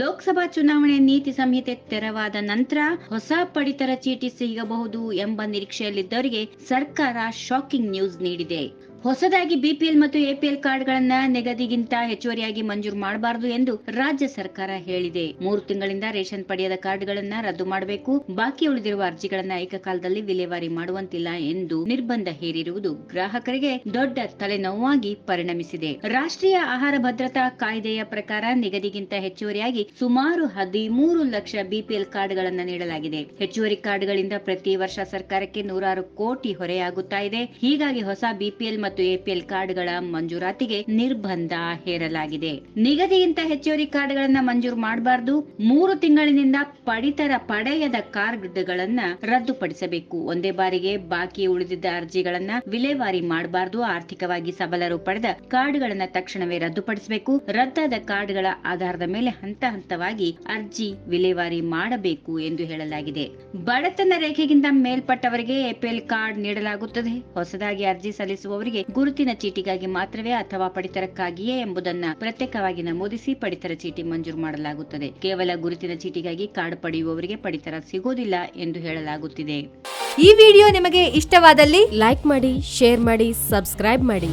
ಲೋಕಸಭಾ ಚುನಾವಣೆ ನೀತಿ ಸಂಹಿತೆ ತೆರವಾದ ನಂತರ ಹೊಸ ಪಡಿತರ ಚೀಟಿ ಸಿಗಬಹುದು ಎಂಬ ನಿರೀಕ್ಷೆಯಲ್ಲಿದ್ದವರಿಗೆ ಸರ್ಕಾರ ಶಾಕಿಂಗ್ ನ್ಯೂಸ್ ನೀಡಿದೆ. ಹೊಸದಾಗಿ ಬಿಪಿಎಲ್ ಮತ್ತು ಎಪಿಎಲ್ ಕಾರ್ಡ್ಗಳನ್ನ ನಿಗದಿಗಿಂತ ಹೆಚ್ಚುವರಿಯಾಗಿ ಮಂಜೂರು ಮಾಡಬಾರದು ಎಂದು ರಾಜ್ಯ ಸರ್ಕಾರ ಹೇಳಿದೆ. 3 ತಿಂಗಳಿಂದ ರೇಷನ್ ಪಡೆಯದ ಕಾರ್ಡ್ಗಳನ್ನ ರದ್ದು ಮಾಡಬೇಕು, ಬಾಕಿ ಉಳಿದಿರುವ ಅರ್ಜಿಗಳನ್ನ ಏಕಕಾಲದಲ್ಲಿ ವಿಲೇವಾರಿ ಮಾಡುವಂತಿಲ್ಲ ಎಂದು ನಿರ್ಬಂಧ ಹೇರಿರುವುದು ಗ್ರಾಹಕರಿಗೆ ದೊಡ್ಡ ತಲೆನೋವಾಗಿ ಪರಿಣಮಿಸಿದೆ. ರಾಷ್ಟ್ರೀಯ ಆಹಾರ ಭದ್ರತಾ ಕಾಯ್ದೆಯ ಪ್ರಕಾರ ನಿಗದಿಗಿಂತ ಹೆಚ್ಚುವರಿಯಾಗಿ ಸುಮಾರು 13 ಲಕ್ಷ ಬಿಪಿಎಲ್ ಕಾರ್ಡ್ಗಳನ್ನ ನೀಡಲಾಗಿದೆ. ಹೆಚ್ಚುವರಿ ಕಾರ್ಡ್ಗಳಿಂದ ಪ್ರತಿ ವರ್ಷ ಸರ್ಕಾರಕ್ಕೆ 106 ಕೋಟಿ ಹೊರೆಯಾಗುತ್ತಾ ಇದೆ. ಹೀಗಾಗಿ ಹೊಸ ಬಿಪಿಎಲ್ ಮತ್ತು ಎಪಿಎಲ್ ಕಾರ್ಡ್ಗಳ ಮಂಜೂರಾತಿಗೆ ನಿರ್ಬಂಧ ಹೇರಲಾಗಿದೆ. ನಿಗದಿಗಿಂತ ಹೆಚ್ಚುವರಿ ಕಾರ್ಡ್ಗಳನ್ನ ಮಂಜೂರು ಮಾಡಬಾರದು. 3 ತಿಂಗಳಿನಿಂದ ಪಡಿತರ ಪಡೆಯದ ಕಾರ್ಡ್ಗಳನ್ನ ರದ್ದುಪಡಿಸಬೇಕು. ಒಂದೇ ಬಾರಿಗೆ ಬಾಕಿ ಉಳಿದಿದ್ದ ಅರ್ಜಿಗಳನ್ನ ವಿಲೇವಾರಿ ಮಾಡಬಾರದು. ಆರ್ಥಿಕವಾಗಿ ಸಬಲರು ಪಡೆದ ಕಾರ್ಡ್ಗಳನ್ನ ತಕ್ಷಣವೇ ರದ್ದುಪಡಿಸಬೇಕು. ರದ್ದಾದ ಕಾರ್ಡ್ಗಳ ಆಧಾರದ ಮೇಲೆ ಹಂತ ಹಂತವಾಗಿ ಅರ್ಜಿ ವಿಲೇವಾರಿ ಮಾಡಬೇಕು ಎಂದು ಹೇಳಲಾಗಿದೆ. ಬಡತನ ರೇಖೆಗಿಂತ ಮೇಲ್ಪಟ್ಟವರಿಗೆ ಎಪಿಎಲ್ ಕಾರ್ಡ್ ನೀಡಲಾಗುತ್ತದೆ. ಹೊಸದಾಗಿ ಅರ್ಜಿ ಸಲ್ಲಿಸುವವರಿಗೆ ಗುರುತಿನ ಚೀಟಿಗಾಗಿ ಮಾತ್ರವೇ ಅಥವಾ ಪಡಿತರಕ್ಕಾಗಿಯೇ ಎಂಬುದನ್ನು ಪ್ರತ್ಯೇಕವಾಗಿ ನಮೂದಿಸಿ ಪಡಿತರ ಚೀಟಿ ಮಂಜೂರು ಮಾಡಲಾಗುತ್ತದೆ. ಕೇವಲ ಗುರುತಿನ ಚೀಟಿಗಾಗಿ ಕಾರ್ಡ್ ಪಡೆಯುವವರಿಗೆ ಪಡಿತರ ಸಿಗೋದಿಲ್ಲ ಎಂದು ಹೇಳಲಾಗುತ್ತಿದೆ. ಈ ವಿಡಿಯೋ ನಿಮಗೆ ಇಷ್ಟವಾದಲ್ಲಿ ಲೈಕ್ ಮಾಡಿ, ಶೇರ್ ಮಾಡಿ, ಸಬ್ಸ್ಕ್ರೈಬ್ ಮಾಡಿ.